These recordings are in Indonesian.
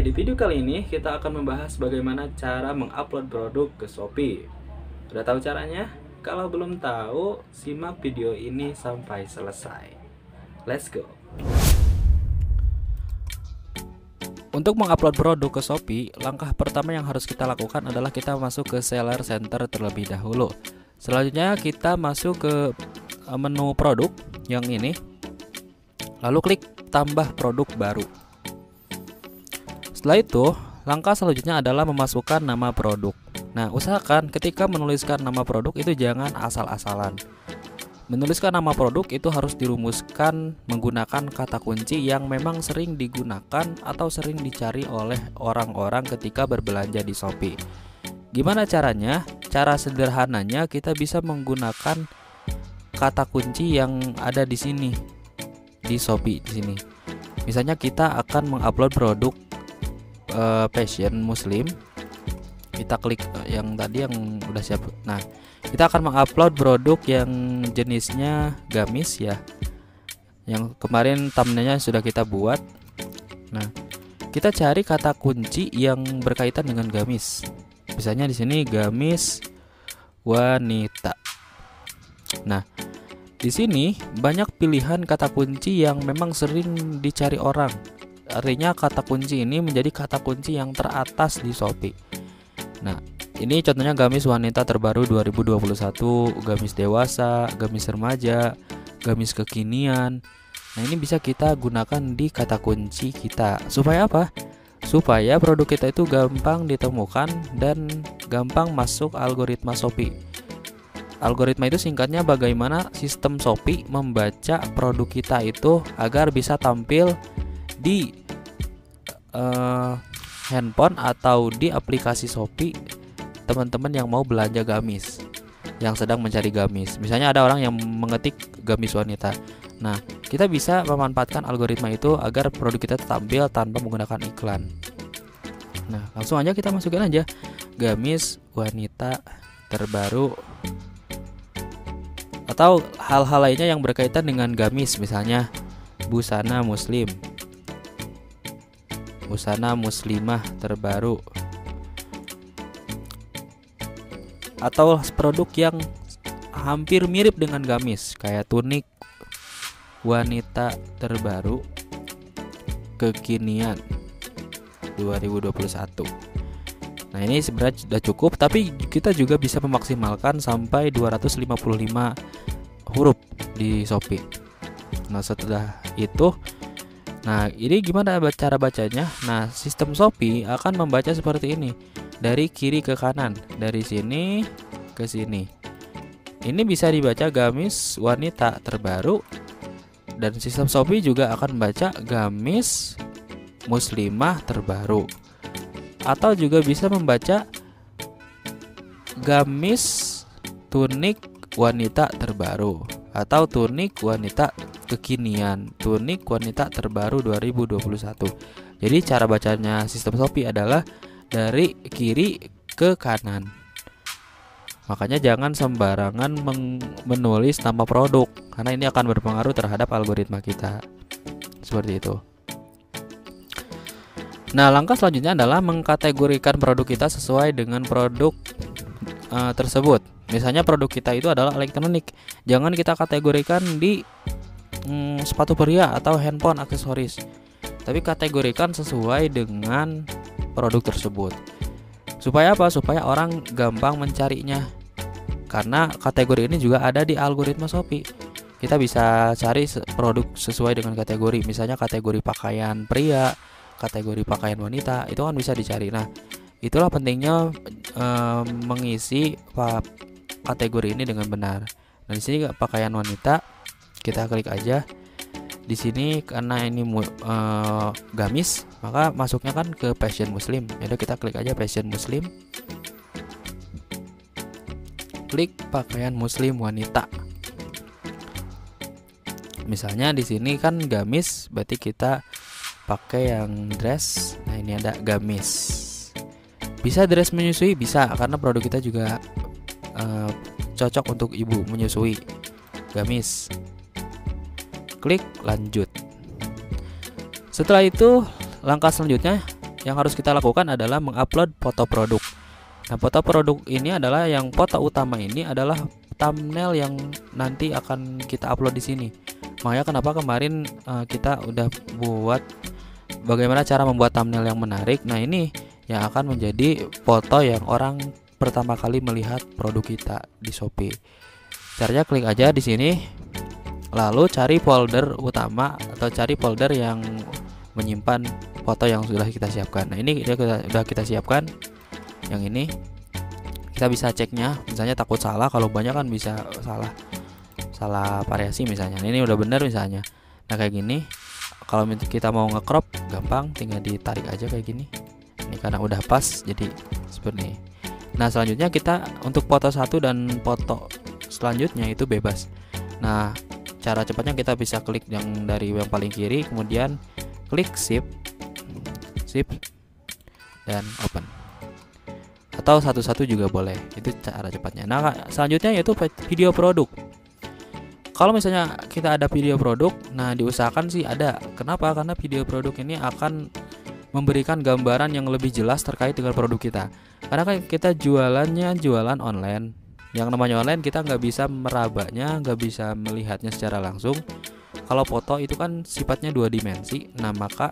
di video kali ini kita akan membahas bagaimana cara mengupload produk ke Shopee. Udah tahu caranya? Kalau belum tahu, simak video ini sampai selesai. Let's go. Untuk mengupload produk ke Shopee, langkah pertama yang harus kita lakukan adalah kita masuk ke Seller Center terlebih dahulu. Selanjutnya kita masuk ke menu produk yang ini, lalu klik tambah produk baru. Setelah itu, langkah selanjutnya adalah memasukkan nama produk. Nah, usahakan ketika menuliskan nama produk itu jangan asal-asalan. Menuliskan nama produk itu harus dirumuskan menggunakan kata kunci yang memang sering digunakan atau sering dicari oleh orang-orang ketika berbelanja di Shopee. Gimana caranya? Cara sederhananya kita bisa menggunakan kata kunci yang ada di sini di Shopee di sini. Misalnya kita akan mengupload produk fashion muslim, kita klik yang tadi yang udah siap. Nah, kita akan mengupload produk yang jenisnya gamis ya, yang kemarin thumbnailnya sudah kita buat. Nah, kita cari kata kunci yang berkaitan dengan gamis. Misalnya di sini gamis wanita. Nah, di sini banyak pilihan kata kunci yang memang sering dicari orang. Artinya kata kunci ini menjadi kata kunci yang teratas di Shopee. Nah, ini contohnya gamis wanita terbaru 2021, gamis dewasa, gamis remaja, gamis kekinian. Nah, ini bisa kita gunakan di kata kunci kita. Supaya apa? Supaya produk kita itu gampang ditemukan dan gampang masuk algoritma Shopee. Algoritma itu singkatnya bagaimana sistem Shopee membaca produk kita itu agar bisa tampil di handphone atau di aplikasi Shopee teman-teman yang mau belanja gamis, yang sedang mencari gamis. Misalnya ada orang yang mengetik gamis wanita. Nah, kita bisa memanfaatkan algoritma itu agar produk kita tampil tanpa menggunakan iklan. Nah, langsung aja kita masukin aja gamis wanita terbaru atau hal-hal lainnya yang berkaitan dengan gamis, misalnya busana muslim, busana muslimah terbaru, atau produk yang hampir mirip dengan gamis kayak tunik wanita terbaru kekinian 2021. Nah, ini sebenarnya sudah cukup, tapi kita juga bisa memaksimalkan sampai 255 huruf di Shopee. Nah, setelah itu, nah ini gimana cara bacanya? Nah, sistem Shopee akan membaca seperti ini, dari kiri ke kanan, dari sini ke sini. Ini bisa dibaca gamis wanita terbaru, dan sistem Shopee juga akan membaca gamis muslimah terbaru, atau juga bisa membaca gamis tunik wanita terbaru, atau tunik wanita kekinian, tunik wanita terbaru 2021. Jadi cara bacanya sistem Shopee adalah dari kiri ke kanan. Makanya jangan sembarangan menulis nama produk, karena ini akan berpengaruh terhadap algoritma kita. Seperti itu. Nah, langkah selanjutnya adalah mengkategorikan produk kita sesuai dengan produk tersebut. Misalnya produk kita itu adalah elektronik, jangan kita kategorikan di sepatu pria atau handphone aksesoris, tapi kategorikan sesuai dengan produk tersebut. Supaya apa? Supaya orang gampang mencarinya, karena kategori ini juga ada di algoritma Shopee. Kita bisa cari produk sesuai dengan kategori, misalnya kategori pakaian pria, kategori pakaian wanita, itu kan bisa dicari. Nah, itulah pentingnya mengisi kategori ini dengan benar. Nah, di sini pakaian wanita, kita klik aja. Di sini karena ini gamis, maka masuknya kan ke fashion muslim. Jadi kita klik aja fashion muslim. Klik pakaian muslim wanita. Misalnya di sini kan gamis, berarti kita pakai yang dress. Nah, ini ada gamis. Bisa dress menyusui, bisa, karena produk kita juga cocok untuk ibu menyusui. Gamis. Klik lanjut. Setelah itu langkah selanjutnya yang harus kita lakukan adalah mengupload foto produk. Nah, foto produk ini adalah yang foto utama ini adalah thumbnail yang nanti akan kita upload di sini. Makanya kenapa kemarin kita udah buat bagaimana cara membuat thumbnail yang menarik. Nah, ini yang akan menjadi foto yang orang pertama kali melihat produk kita di Shopee. Caranya klik aja di sini, lalu cari folder utama atau cari folder yang menyimpan foto yang sudah kita siapkan. Nah, ini sudah kita siapkan. Yang ini kita bisa ceknya, misalnya takut salah, kalau banyak kan bisa salah variasi misalnya. Nah, ini udah benar misalnya. Nah, kayak gini. Kalau kita mau nge-crop gampang, tinggal ditarik aja kayak gini. Ini karena udah pas jadi seperti ini. Nah, selanjutnya kita untuk foto 1 dan foto selanjutnya itu bebas. Nah, cara cepatnya kita bisa klik yang dari yang paling kiri, kemudian klik sip dan open. Atau satu-satu juga boleh, itu cara cepatnya. Nah, selanjutnya yaitu video produk. Kalau misalnya kita ada video produk, nah diusahakan sih ada. Kenapa? Karena video produk ini akan memberikan gambaran yang lebih jelas terkait dengan produk kita. Karena kan kita jualannya jualan online. Yang namanya online kita nggak bisa merabanya, nggak bisa melihatnya secara langsung. Kalau foto itu kan sifatnya 2 dimensi. Nah, maka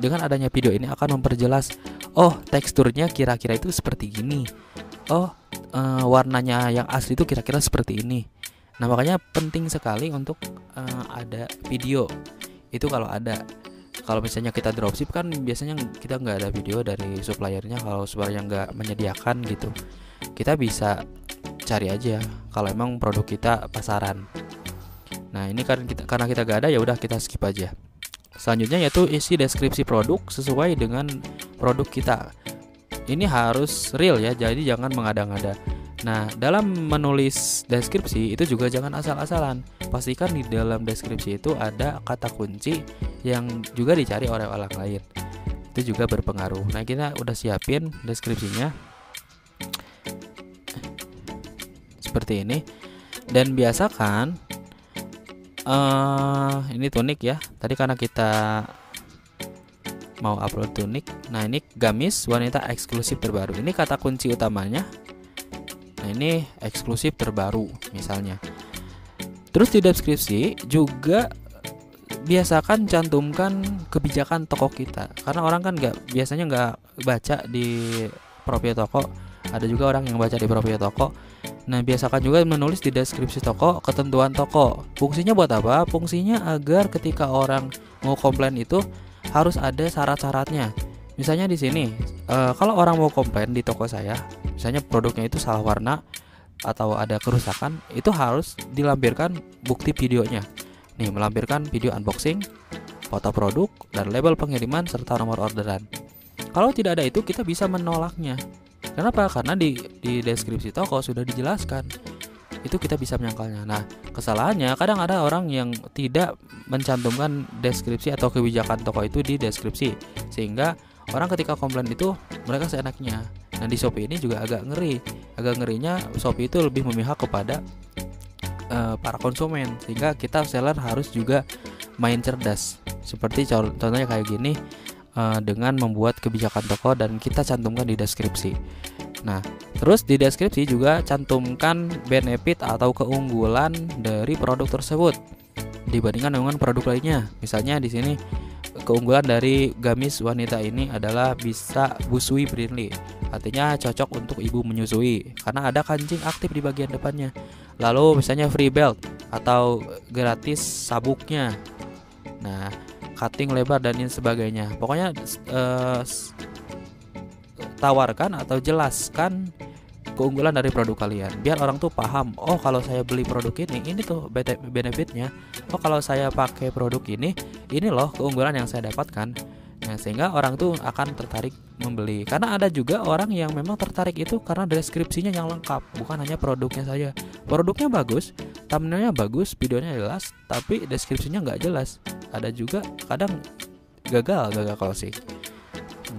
dengan adanya video ini akan memperjelas, oh teksturnya kira-kira itu seperti gini, oh warnanya yang asli itu kira-kira seperti ini. Nah, makanya penting sekali untuk ada video itu. Kalau misalnya kita dropship kan biasanya kita nggak ada video dari suppliernya, kalau suppliernya nggak menyediakan gitu, kita bisa cari aja kalau emang produk kita pasaran. Nah, ini kan karena kita nggak ada, ya udah kita skip aja. Selanjutnya yaitu isi deskripsi produk sesuai dengan produk kita. Ini harus real ya, jadi jangan mengada-ngada. Nah, dalam menulis deskripsi itu juga jangan asal-asalan. Pastikan di dalam deskripsi itu ada kata kunci yang juga dicari oleh orang lain. Itu juga berpengaruh. Nah, kita udah siapin deskripsinya seperti ini. Dan biasakan ini tunik ya. Tadi karena kita mau upload tunik. Nah, ini gamis wanita eksklusif terbaru. Ini kata kunci utamanya. Nah, ini eksklusif terbaru misalnya. Terus di deskripsi juga biasakan cantumkan kebijakan toko kita. Karena orang kan biasanya nggak baca di profil toko. Ada juga orang yang baca di profil toko. Nah, biasakan juga menulis di deskripsi toko ketentuan toko. Fungsinya buat apa? Fungsinya agar ketika orang mau komplain itu harus ada syarat-syaratnya. Misalnya di sini, kalau orang mau komplain di toko saya, misalnya produknya itu salah warna atau ada kerusakan, itu harus dilampirkan bukti videonya. Nih, melampirkan video unboxing, foto produk, dan label pengiriman serta nomor orderan. Kalau tidak ada itu, kita bisa menolaknya. Kenapa? Karena di deskripsi toko sudah dijelaskan. Itu kita bisa menyangkalnya. Nah, kesalahannya kadang ada orang yang tidak mencantumkan deskripsi atau kebijakan toko itu di deskripsi, sehingga orang ketika komplain itu mereka seenaknya. Nah, di Shopee ini juga agak ngerinya Shopee itu lebih memihak kepada para konsumen, sehingga kita seller harus juga main cerdas. Seperti contohnya kayak gini, dengan membuat kebijakan toko dan kita cantumkan di deskripsi. Nah, terus di deskripsi juga cantumkan benefit atau keunggulan dari produk tersebut dibandingkan dengan produk lainnya. Misalnya di sini keunggulan dari gamis wanita ini adalah bisa busui friendly, artinya cocok untuk ibu menyusui karena ada kancing aktif di bagian depannya. Lalu misalnya free belt atau gratis sabuknya. Nah, cutting lebar dan lain sebagainya. Pokoknya tawarkan atau jelaskan keunggulan dari produk kalian biar orang tuh paham, oh kalau saya beli produk ini tuh benefitnya, oh kalau saya pakai produk ini loh keunggulan yang saya dapatkan. Nah, sehingga orang tuh akan tertarik membeli. Karena ada juga orang yang memang tertarik itu karena deskripsinya yang lengkap, bukan hanya produknya saja. Produknya bagus, thumbnailnya bagus, videonya jelas, tapi deskripsinya nggak jelas. Ada juga kadang gagal closing.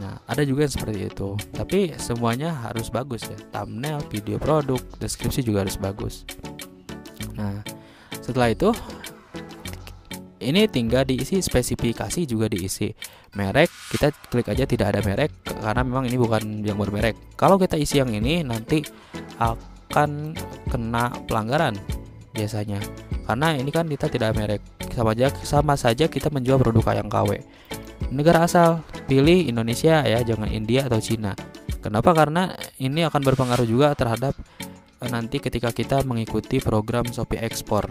Nah, ada juga yang seperti itu. Tapi semuanya harus bagus ya. Thumbnail, video produk, deskripsi juga harus bagus. Nah, setelah itu ini tinggal diisi spesifikasi, juga diisi merek, kita klik aja tidak ada merek karena memang ini bukan yang bermerek. Kalau kita isi yang ini nanti akan kena pelanggaran biasanya, karena ini kan kita tidak merek. Sama saja kita menjual produk ayam KW. Negara asal pilih Indonesia ya, jangan India atau Cina. Kenapa? Karena ini akan berpengaruh juga terhadap nanti ketika kita mengikuti program Shopee Ekspor.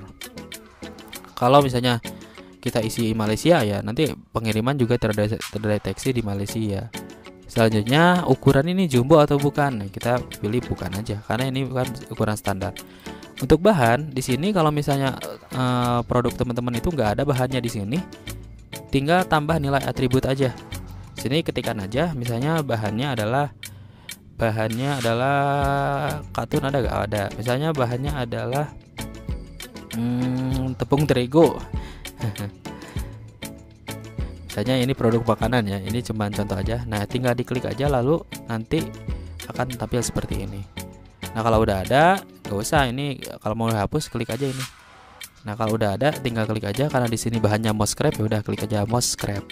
Kalau misalnya kita isi Malaysia ya, nanti pengiriman juga terdeteksi di Malaysia. Selanjutnya ukuran ini jumbo atau bukan? Nah, kita pilih bukan aja karena ini bukan ukuran standar. Untuk bahan di sini kalau misalnya produk teman-teman itu nggak ada bahannya di sini, tinggal tambah nilai atribut aja. Sini ketikkan aja, misalnya bahannya adalah katun, ada nggak? Ada. Misalnya bahannya adalah tepung terigu. Misalnya ini produk makanan ya, ini cuma contoh aja. Nah, tinggal diklik aja lalu nanti akan tampil seperti ini. Nah, kalau udah ada, gak usah ini, kalau mau hapus klik aja ini. Nah, kalau udah ada tinggal klik aja, karena di sini bahannya mouse scrap ya udah klik aja mouse scrap.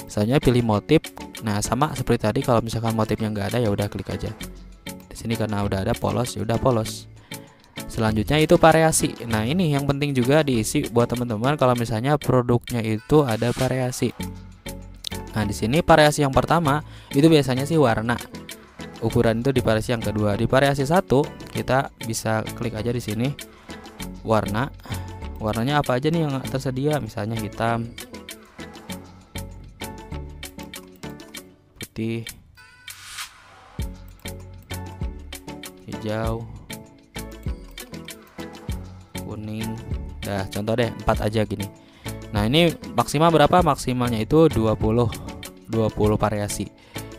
Selanjutnya pilih motif. Nah, sama seperti tadi, kalau misalkan motifnya nggak ada ya udah klik aja. Di sini karena udah ada polos ya udah polos. Selanjutnya itu variasi. Nah, ini yang penting juga diisi buat teman-teman kalau misalnya produknya itu ada variasi. Nah, di sini variasi yang pertama itu biasanya sih warna. Ukuran itu di variasi yang kedua. Di variasi 1 kita bisa klik aja di sini warna. Warnanya apa aja nih yang tersedia? Misalnya hitam, putih, hijau, kuning. Dah, contoh deh 4 aja gini. Nah, ini maksimal berapa? Maksimalnya itu 20 variasi.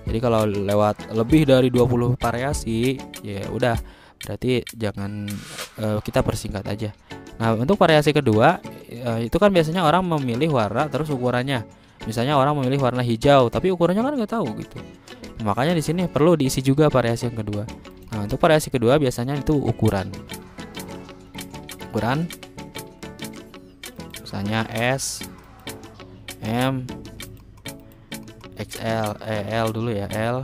Jadi kalau lewat lebih dari 20 variasi ya udah, berarti jangan, kita persingkat aja. Nah, untuk variasi kedua itu kan biasanya orang memilih warna terus ukurannya. Misalnya orang memilih warna hijau tapi ukurannya kan nggak tahu gitu. Nah, makanya di sini perlu diisi juga variasi yang kedua. Nah, untuk variasi kedua biasanya itu ukuran. Misalnya S, M, XL, L dulu ya, L,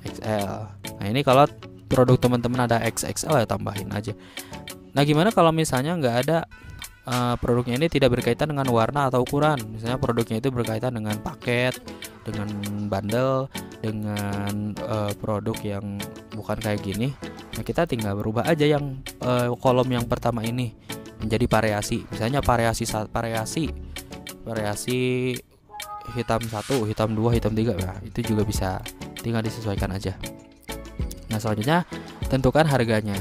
XL. Nah, ini kalau produk teman-teman ada XXL ya tambahin aja. Nah, gimana kalau misalnya nggak ada, produknya ini tidak berkaitan dengan warna atau ukuran? Misalnya produknya itu berkaitan dengan paket, dengan bundle, dengan produk yang bukan kayak gini. Nah, kita tinggal berubah aja yang kolom yang pertama ini menjadi variasi. Misalnya variasi hitam 1, hitam 2, hitam 3. Nah, itu juga bisa, tinggal disesuaikan aja. Nah, selanjutnya tentukan harganya.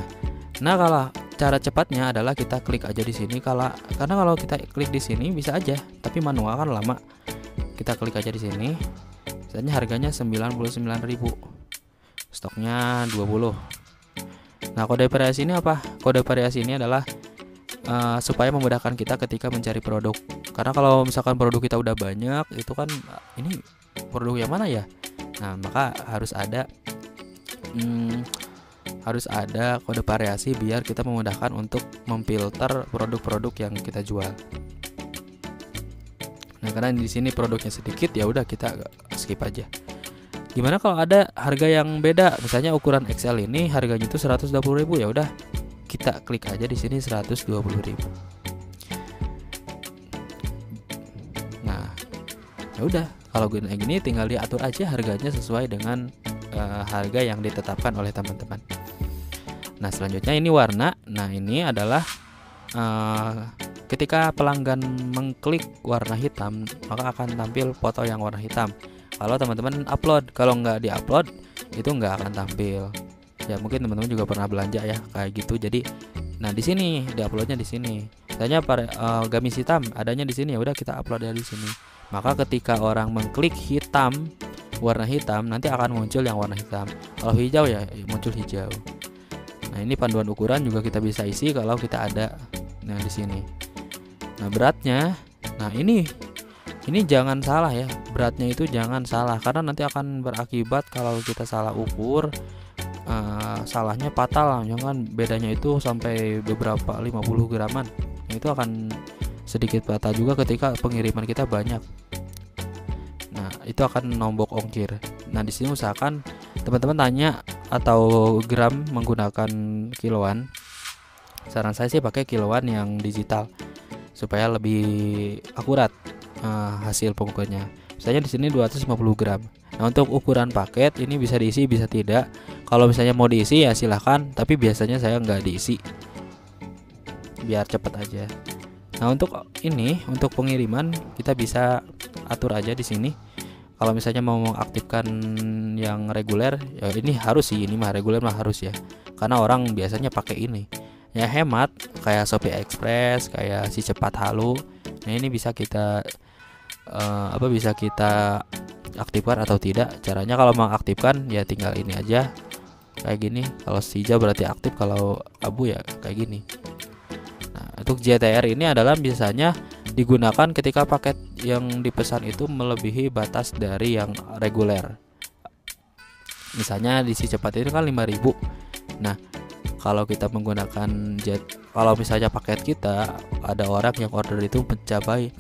Nah, kalau cara cepatnya adalah kita klik aja di sini. Karena kalau kita klik di sini bisa aja, tapi manual kan lama. Kita klik aja di sini. Misalnya harganya 99.000. Stoknya 20. Nah, kode variasi ini apa? Kode variasi ini adalah supaya memudahkan kita ketika mencari produk. Karena kalau misalkan produk kita udah banyak, itu kan ini produk yang mana ya? Nah, maka harus ada kode variasi biar kita memudahkan untuk memfilter produk-produk yang kita jual. Nah, karena di sini produknya sedikit ya udah kita skip aja. Gimana kalau ada harga yang beda? Misalnya ukuran XL ini harganya itu 120.000, ya udah kita klik aja di sini 120.000. Nah, ya udah, kalau gini tinggal diatur aja harganya sesuai dengan harga yang ditetapkan oleh teman-teman. Nah, selanjutnya ini warna. Nah, ini adalah ketika pelanggan mengklik warna hitam, maka akan tampil foto yang warna hitam. Kalau teman-teman upload, kalau nggak diupload itu nggak akan tampil. Ya, mungkin teman-teman juga pernah belanja ya kayak gitu. Jadi, nah di sini diuploadnya di sini. Misalnya gamis hitam adanya di sini, ya udah kita upload dari sini. Maka ketika orang mengklik hitam, warna hitam, nanti akan muncul yang warna hitam. Kalau hijau ya muncul hijau. Nah, ini panduan ukuran juga kita bisa isi kalau kita ada. Nah, di sini. Nah, beratnya. Nah, ini jangan salah ya. Beratnya itu jangan salah karena nanti akan berakibat kalau kita salah ukur, salahnya fatal. Jangan, bedanya itu sampai beberapa 50 graman. Nah, itu akan sedikit fatal juga ketika pengiriman kita banyak. itu akan nombok ongkir. Nah, di sini usahakan teman-teman tanya atau gram menggunakan kiloan. Saran saya sih pakai kiloan yang digital supaya lebih akurat hasil pengukurannya. Misalnya di sini 250 gram. Nah, untuk ukuran paket ini bisa diisi bisa tidak. Kalau misalnya mau diisi ya silahkan, tapi biasanya saya nggak diisi biar cepat aja. Nah, untuk pengiriman kita bisa atur aja di sini. Kalau misalnya mau mengaktifkan yang reguler, ya ini harus sih, ini mah reguler mah harus ya. Karena orang biasanya pakai ini. Ya hemat, kayak Shopee Express, kayak si cepat halu. Nah, ini bisa kita bisa kita aktifkan atau tidak. Caranya kalau mengaktifkan ya tinggal ini aja kayak gini. Kalau hijau berarti aktif, kalau abu ya kayak gini. Nah, untuk JTR ini adalah biasanya digunakan ketika paket yang dipesan itu melebihi batas dari yang reguler. Misalnya di si cepat ini kan 5.000. Nah, kalau kita menggunakan kalau misalnya paket kita ada orang yang order itu mencapai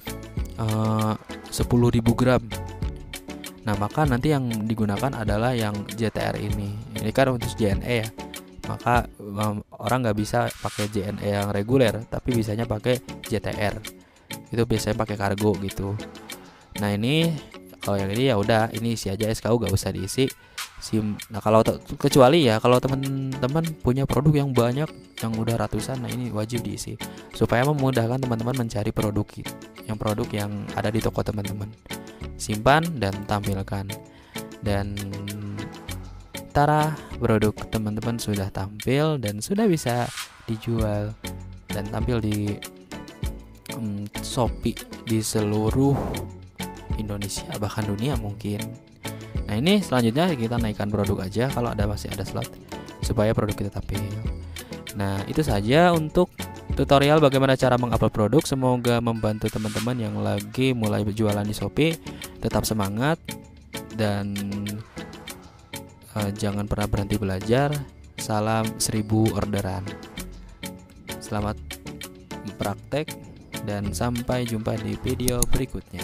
10.000 gram. Nah, maka nanti yang digunakan adalah yang JTR ini. Ini kan untuk JNE ya. Maka orang nggak bisa pakai JNE yang reguler, tapi bisanya pakai JTR. Itu biasanya pakai kargo gitu. Nah, ini kalau yang ini ya udah, ini isi aja SKU, gak usah diisi SIM. Nah, kalau kecuali ya kalau teman-teman punya produk yang banyak, yang udah ratusan, nah ini wajib diisi supaya memudahkan teman-teman mencari produk yang ada di toko teman-teman. Simpan dan tampilkan. Dan tara, produk teman-teman sudah tampil dan sudah bisa dijual dan tampil di Shopee di seluruh Indonesia, bahkan dunia mungkin. Nah, ini selanjutnya kita naikkan produk aja kalau masih ada slot supaya produk kita tampil. Nah, itu saja untuk tutorial bagaimana cara mengupload produk. Semoga membantu teman-teman yang lagi mulai berjualan di Shopee. Tetap semangat dan jangan pernah berhenti belajar. Salam 1000 orderan. Selamat praktek dan sampai jumpa di video berikutnya.